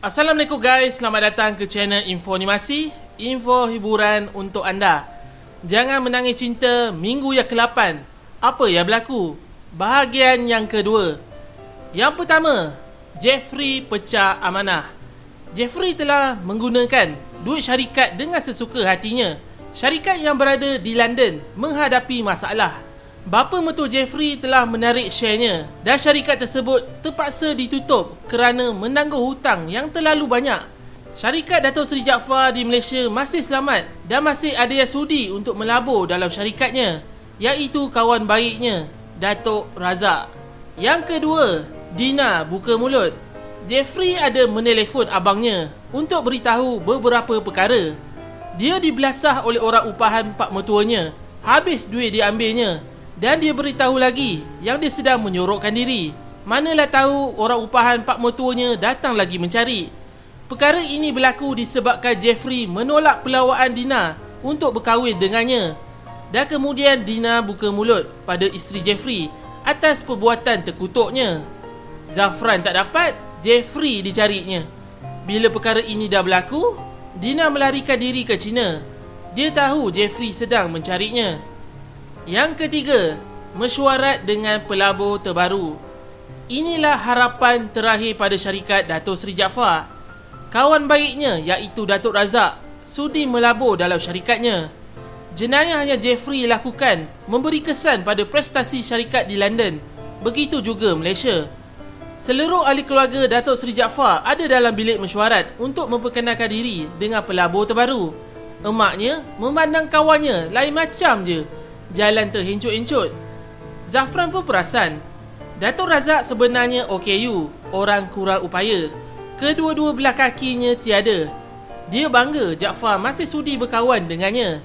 Assalamualaikum guys, selamat datang ke channel Info Animasi, info hiburan untuk anda. Jangan menangis cinta minggu yang ke-8. Apa yang berlaku? Bahagian yang kedua. Yang pertama, Jeffrey pecah amanah. Jeffrey telah menggunakan duit syarikat dengan sesuka hatinya. Syarikat yang berada di London menghadapi masalah. Bapa mertua Jeffrey telah menarik sharenya dan syarikat tersebut terpaksa ditutup kerana menanggung hutang yang terlalu banyak. Syarikat Datuk Seri Jaafar di Malaysia masih selamat dan masih ada yang sudi untuk melabur dalam syarikatnya, iaitu kawan baiknya, Datuk Razak. Yang kedua, Dina buka mulut. Jeffrey ada menelefon abangnya untuk beritahu beberapa perkara. Dia dibelasah oleh orang upahan pak mertuanya, habis duit diambilnya. Dan dia beritahu lagi yang dia sedang menyorokkan diri. Manalah tahu orang upahan pak mertuanya datang lagi mencari. Perkara ini berlaku disebabkan Jeffrey menolak pelawaan Dina untuk berkahwin dengannya. Dan kemudian Dina buka mulut pada isteri Jeffrey atas perbuatan terkutuknya. Zafran tak dapat, Jeffrey dicarinya. Bila perkara ini dah berlaku, Dina melarikan diri ke China. Dia tahu Jeffrey sedang mencarinya. Yang ketiga, mesyuarat dengan pelabur terbaru. Inilah harapan terakhir pada syarikat Datuk Seri Jaafar. Kawan baiknya iaitu Datuk Razak sudi melabur dalam syarikatnya. Jenayah yang Jeffrey lakukan memberi kesan pada prestasi syarikat di London. Begitu juga Malaysia. Seluruh ahli keluarga Datuk Seri Jaafar ada dalam bilik mesyuarat untuk memperkenalkan diri dengan pelabur terbaru. Emaknya memandang kawannya lain macam je. Jalan terhencut-hencut. Zafran pun perasan Datuk Razak sebenarnya OKU, orang kurang upaya. Kedua-dua belah kakinya tiada. Dia bangga Jaafar masih sudi berkawan dengannya.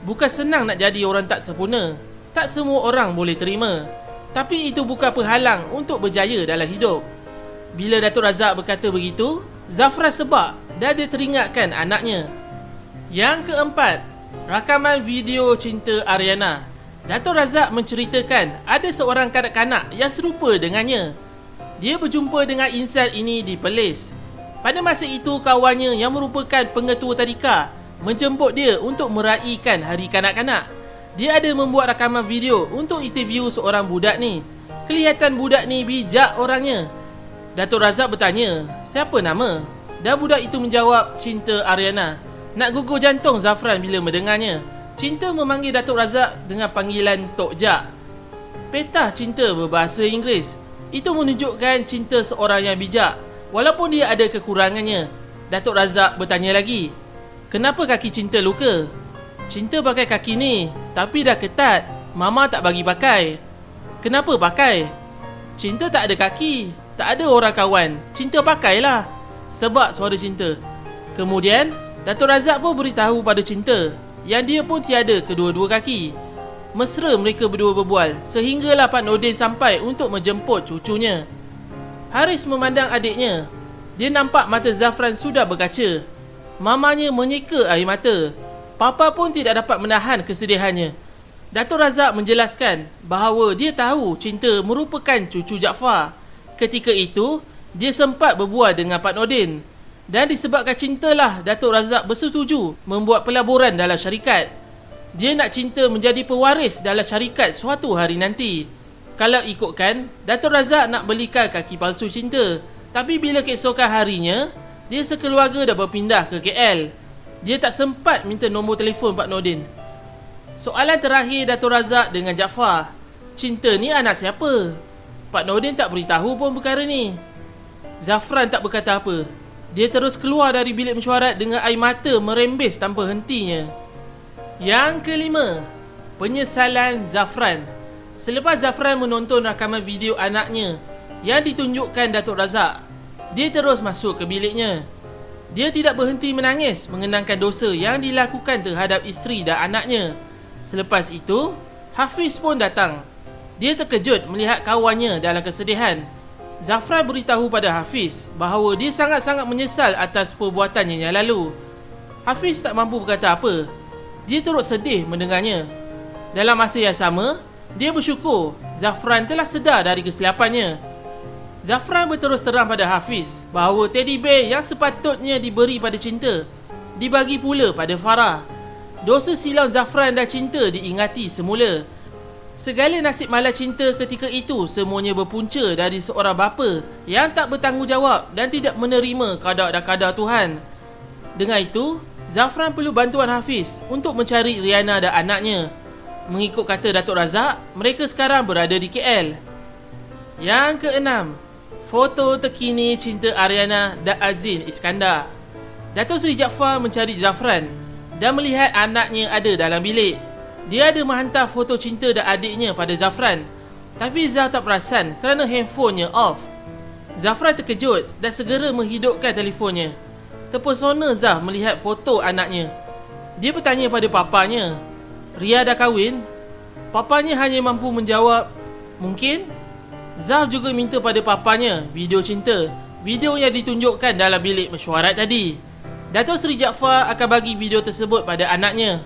Bukan senang nak jadi orang tak sempurna. Tak semua orang boleh terima. Tapi itu bukan penghalang untuk berjaya dalam hidup. Bila Datuk Razak berkata begitu, Zafran sebab dan dia teringatkan anaknya. Yang keempat, rakaman video cinta Ariana. Datuk Razak menceritakan ada seorang kanak-kanak yang serupa dengannya. Dia berjumpa dengan insan ini di Perlis. Pada masa itu kawannya yang merupakan pengetua tadika menjemput dia untuk meraihkan hari kanak-kanak. Dia ada membuat rakaman video untuk interview seorang budak ni. Kelihatan budak ni bijak orangnya. Datuk Razak bertanya, siapa nama? Dan budak itu menjawab, Cinta Ariana. Nak gugur jantung Zafran bila mendengarnya. Cinta memanggil Datuk Razak dengan panggilan Tok Jak. Petah Cinta berbahasa Inggeris. Itu menunjukkan Cinta seorang yang bijak, walaupun dia ada kekurangannya. Datuk Razak bertanya lagi, kenapa kaki Cinta luka? Cinta pakai kaki ni, tapi dah ketat. Mama tak bagi pakai. Kenapa pakai? Cinta tak ada kaki. Tak ada orang kawan. Cinta pakailah. Sebab suara Cinta. Kemudian Datuk Razak pun beritahu pada Cinta yang dia pun tiada kedua-dua kaki. Mesra mereka berdua berbual sehinggalah Pak Nordin sampai untuk menjemput cucunya. Haris memandang adiknya. Dia nampak mata Zafran sudah berkaca. Mamanya menyeka air mata. Papa pun tidak dapat menahan kesedihannya. Datuk Razak menjelaskan bahawa dia tahu Cinta merupakan cucu Jaafar. Ketika itu, dia sempat berbual dengan Pak Nordin. Dan disebabkan cintalah Datuk Razak bersetuju membuat pelaburan dalam syarikat. Dia nak Cinta menjadi pewaris dalam syarikat suatu hari nanti. Kalau ikutkan, Datuk Razak nak belikan kaki palsu Cinta. Tapi bila keesokan harinya, dia sekeluarga dah berpindah ke KL. Dia tak sempat minta nombor telefon Pak Nordin. Soalan terakhir Datuk Razak dengan Jaafar, Cinta ni anak siapa? Pak Nordin tak beritahu pun perkara ni. Zafran tak berkata apa. Dia terus keluar dari bilik mesyuarat dengan air mata merembes tanpa hentinya. Yang kelima, penyesalan Zafran. Selepas Zafran menonton rakaman video anaknya yang ditunjukkan Datuk Razak, dia terus masuk ke biliknya. Dia tidak berhenti menangis mengenangkan dosa yang dilakukan terhadap isteri dan anaknya. Selepas itu, Hafiz pun datang. Dia terkejut melihat kawannya dalam kesedihan. Zafran beritahu pada Hafiz bahawa dia sangat-sangat menyesal atas perbuatannya yang lalu. Hafiz tak mampu berkata apa. Dia turut sedih mendengarnya. Dalam masa yang sama, dia bersyukur Zafran telah sedar dari kesilapannya. Zafran berterus terang pada Hafiz bahawa teddy bear yang sepatutnya diberi pada Cinta dibagi pula pada Farah. Dosa silau Zafran dan Cinta diingati semula. Segala nasib mala Cinta ketika itu semuanya berpunca dari seorang bapa yang tak bertanggungjawab dan tidak menerima qada dan qadar Tuhan. Dengan itu, Zafran perlu bantuan Hafiz untuk mencari Riana dan anaknya. Mengikut kata Datuk Razak, mereka sekarang berada di KL. Yang keenam, foto terkini Cinta Ariana dan Azin Iskandar. Datuk Seri Jaafar mencari Zafran dan melihat anaknya ada dalam bilik. Dia ada menghantar foto Cinta dan adiknya pada Zafran, tapi Zaf tak perasan kerana handphonenya off. Zafran terkejut dan segera menghidupkan telefonnya. Terpesona Zaf melihat foto anaknya. Dia bertanya pada papanya, "Ria dah kahwin?" Papanya hanya mampu menjawab, "Mungkin." Zaf juga minta pada papanya video Cinta, video yang ditunjukkan dalam bilik mesyuarat tadi. Datuk Seri Jaafar akan bagi video tersebut pada anaknya.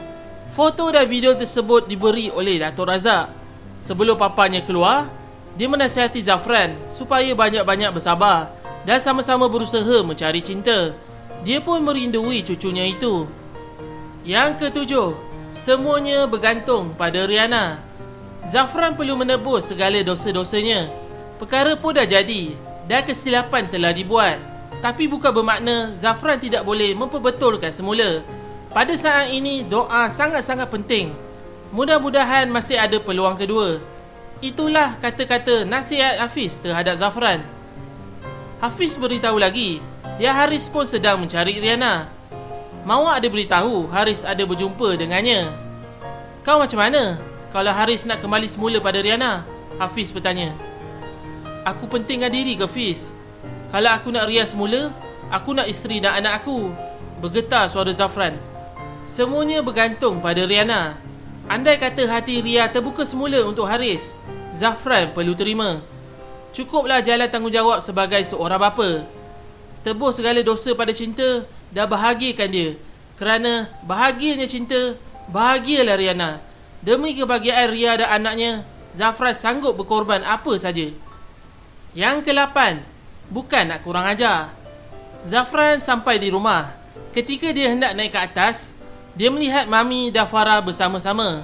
Foto dan video tersebut diberi oleh Datuk Razak. Sebelum papanya keluar, dia menasihati Zafran supaya banyak-banyak bersabar dan sama-sama berusaha mencari Cinta. Dia pun merindui cucunya itu. Yang ketujuh, semuanya bergantung pada Riana. Zafran perlu menebus segala dosa-dosanya. Perkara pun dah jadi dan kesilapan telah dibuat. Tapi bukan bermakna Zafran tidak boleh memperbetulkan semula. Pada saat ini, doa sangat-sangat penting. Mudah-mudahan masih ada peluang kedua. Itulah kata-kata nasihat Hafiz terhadap Zafran. Hafiz beritahu lagi, yang Haris pun sedang mencari Riana. Mawak ada beritahu Haris ada berjumpa dengannya. "Kau macam mana kalau Haris nak kembali semula pada Riana?" Hafiz bertanya. "Aku pentingkan diri ke Fiz? Kalau aku nak Ria semula, aku nak isteri dan anak aku." Bergetar suara Zafran. "Semuanya bergantung pada Riana. Andai kata hati Ria terbuka semula untuk Haris, Zafran perlu terima. Cukuplah jalan tanggungjawab sebagai seorang bapa. Tebus segala dosa pada Cinta dan bahagiakan dia. Kerana bahagianya Cinta, bahagialah Riana. Demi kebahagiaan Ria dan anaknya, Zafran sanggup berkorban apa saja." Yang ke-8, bukan nak kurang ajar. Zafran sampai di rumah. Ketika dia hendak naik ke atas, dia melihat Mami dan Farah bersama-sama.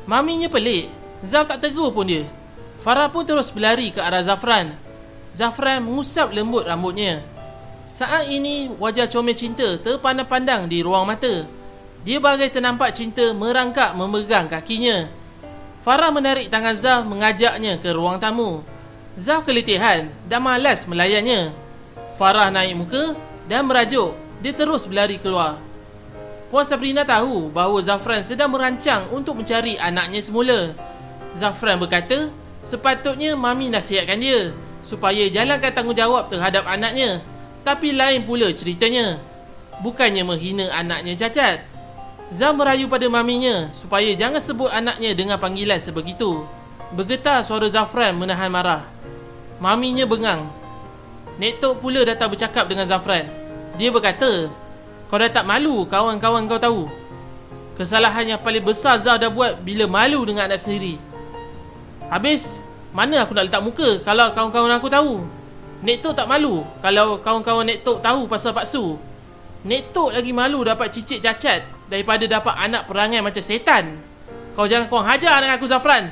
Maminya pelik. Zaf tak tegur pun dia. Farah pun terus berlari ke arah Zafran. Zafran mengusap lembut rambutnya. Saat ini, wajah comel Cinta terpandang-pandang di ruang mata. Dia bagai ternampak Cinta merangkak memegang kakinya. Farah menarik tangan Zaf mengajaknya ke ruang tamu. Zaf keletihan dan malas melayannya. Farah naik muka dan merajuk. Dia terus berlari keluar. Puan Sabrina tahu bahawa Zafran sedang merancang untuk mencari anaknya semula. Zafran berkata, sepatutnya Mami nasihatkan dia supaya jalankan tanggungjawab terhadap anaknya. Tapi lain pula ceritanya. Bukannya menghina anaknya cacat. Zaf merayu pada maminya supaya jangan sebut anaknya dengan panggilan sebegitu. Bergetar suara Zafran menahan marah. Maminya bengang. Nek Tok pula datang bercakap dengan Zafran. Dia berkata, "Kau dah tak malu kawan-kawan kau tahu? Kesalahan yang paling besar Zaf dah buat bila malu dengan anak sendiri. Habis, mana aku nak letak muka kalau kawan-kawan aku tahu? Nek Tok tak malu kalau kawan-kawan Nek Tok tahu pasal Pak Su. Nek Tok lagi malu dapat cicit cacat daripada dapat anak perangai macam setan. Kau jangan kurang hajar dengan aku, Zafran."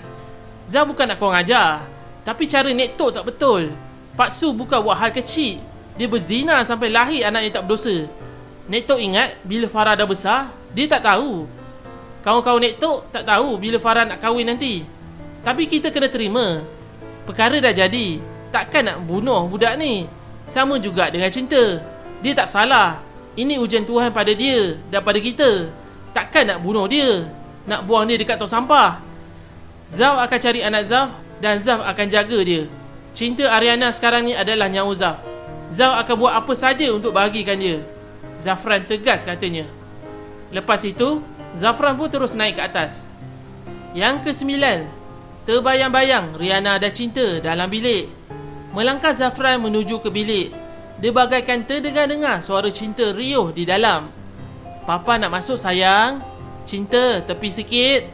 Zaf bukan nak kurang ajar, tapi cara Nek Tok tak betul. Pak Su bukan buat hal kecil. Dia berzina sampai lahir anak yang tak berdosa. Nek Tok ingat bila Farah dah besar, dia tak tahu. Kawan-kawan Nek Tok tak tahu bila Farah nak kahwin nanti. Tapi kita kena terima. Perkara dah jadi. Takkan nak bunuh budak ni. Sama juga dengan Cinta. Dia tak salah. Ini ujian Tuhan pada dia dan pada kita. Takkan nak bunuh dia, nak buang dia dekat tong sampah. Zaf akan cari anak Zaf dan Zaf akan jaga dia. Cinta Ariana sekarang ni adalah nyawa Zaf. Zaf akan buat apa saja untuk bahagikan dia. Zafran tegas katanya. Lepas itu, Zafran pun terus naik ke atas. Yang ke-9, terbayang-bayang Riana dan Cinta dalam bilik. Melangkah Zafran menuju ke bilik. Dia bagaikan terdengar-dengar suara Cinta riuh di dalam. "Papa nak masuk sayang. Cinta, tepi sikit."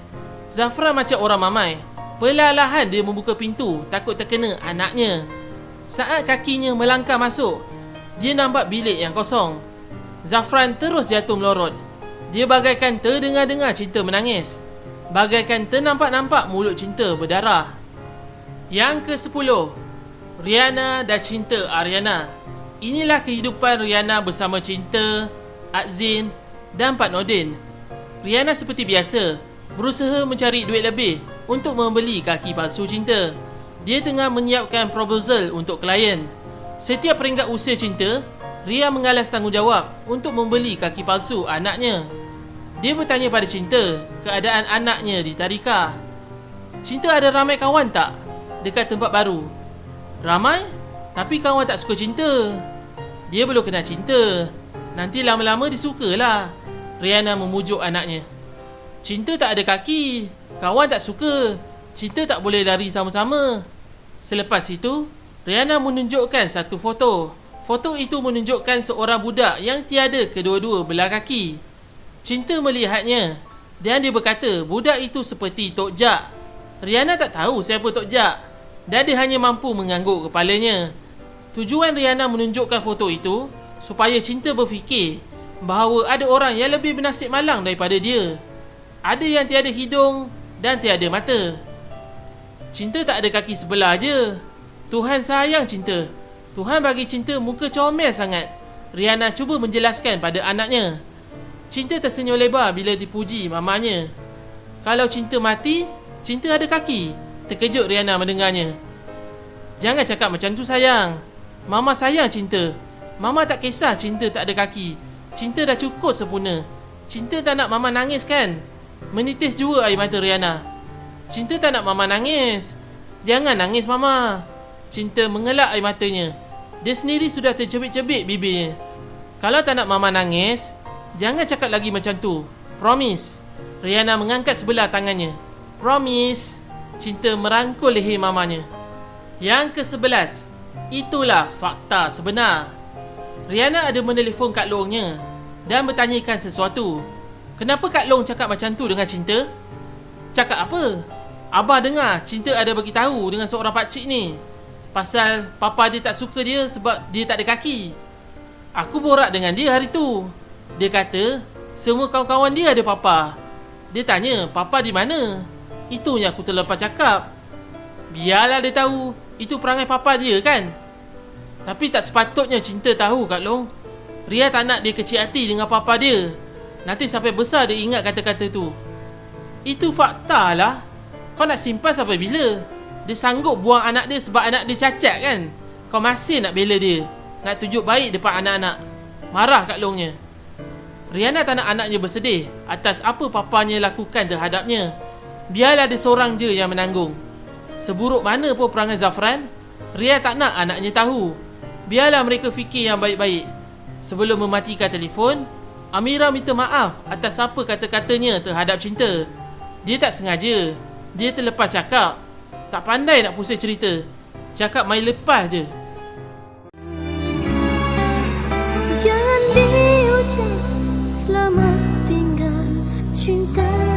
Zafran macam orang mamai. Perlahan-lahan dia membuka pintu, takut terkena anaknya. Saat kakinya melangkah masuk, dia nampak bilik yang kosong. Zafran terus jatuh melorot. Dia bagaikan terdengar-dengar cinta menangis, bagaikan ternampak-nampak mulut cinta berdarah. Yang ke-10, Rihanna dan cinta Ariana. Inilah kehidupan Rihanna bersama Cinta, Azin dan Pak Nordin. Rihanna seperti biasa berusaha mencari duit lebih untuk membeli kaki palsu Cinta. Dia tengah menyiapkan proposal untuk klien. Setiap peringkat usia Cinta, Ria mengalas tanggungjawab untuk membeli kaki palsu anaknya. Dia bertanya pada Cinta keadaan anaknya di tadika. Cinta ada ramai kawan tak dekat tempat baru? Ramai, tapi kawan tak suka Cinta. Dia belum kenal Cinta. Nanti lama-lama disukalah. Rihanna memujuk anaknya. Cinta tak ada kaki, kawan tak suka. Cinta tak boleh lari sama-sama. Selepas itu, Rihanna menunjukkan satu foto. Foto itu menunjukkan seorang budak yang tiada kedua-dua belah kaki. Cinta melihatnya dan dia berkata budak itu seperti Tok Jak. Rihanna tak tahu siapa Tok Jak dan dia hanya mampu mengangguk kepalanya. Tujuan Rihanna menunjukkan foto itu supaya Cinta berfikir bahawa ada orang yang lebih bernasib malang daripada dia. Ada yang tiada hidung dan tiada mata. Cinta tak ada kaki sebelah je. Tuhan sayang Cinta. Tuhan bagi Cinta muka comel sangat. Rihanna cuba menjelaskan pada anaknya. Cinta tersenyum lebar bila dipuji mamanya. Kalau Cinta mati, Cinta ada kaki. Terkejut Rihanna mendengarnya. Jangan cakap macam tu sayang. Mama sayang Cinta. Mama tak kisah Cinta tak ada kaki. Cinta dah cukup sempurna. Cinta tak nak mama nangis kan? Menitis jua air mata Rihanna. Cinta tak nak mama nangis. Jangan nangis mama. Cinta mengelak air matanya. Dia sendiri sudah tercebik-cebik bibirnya. Kalau tak nak mama nangis, jangan cakap lagi macam tu. Promise. Rihanna mengangkat sebelah tangannya. Promise. Cinta merangkul leher mamanya. Yang ke-11, itulah fakta sebenar. Rihanna ada menelefon Kak Longnya dan bertanyakan sesuatu. Kenapa Kak Long cakap macam tu dengan Cinta? Cakap apa? Abah dengar Cinta ada bagi tahu dengan seorang pakcik ni pasal papa dia tak suka dia sebab dia tak ada kaki. Aku borak dengan dia hari tu. Dia kata semua kawan-kawan dia ada papa. Dia tanya papa di mana. Itu yang aku terlepas cakap. Biarlah dia tahu. Itu perangai papa dia kan. Tapi tak sepatutnya Cinta tahu Kak Long. Ria tak nak dia kecil hati dengan papa dia. Nanti sampai besar dia ingat kata-kata tu. Itu fakta lah. Kau nak simpan sampai bila? Dia sanggup buang anak dia sebab anak dia cacat kan? Kau masih nak bela dia, nak tunjuk baik depan anak-anak. Marah Kak Longnya. Rihanna tak nak anaknya bersedih atas apa papanya lakukan terhadapnya. Biarlah dia seorang je yang menanggung. Seburuk mana pun perangai Zafran, Ria tak nak anaknya tahu. Biarlah mereka fikir yang baik-baik. Sebelum mematikan telefon, Amira minta maaf atas apa kata-katanya terhadap Cinta. Dia tak sengaja. Dia terlepas cakap. Tak pandai nak pusing cerita. Cakap main lepas je. Jangan diucap selamat tinggal cinta.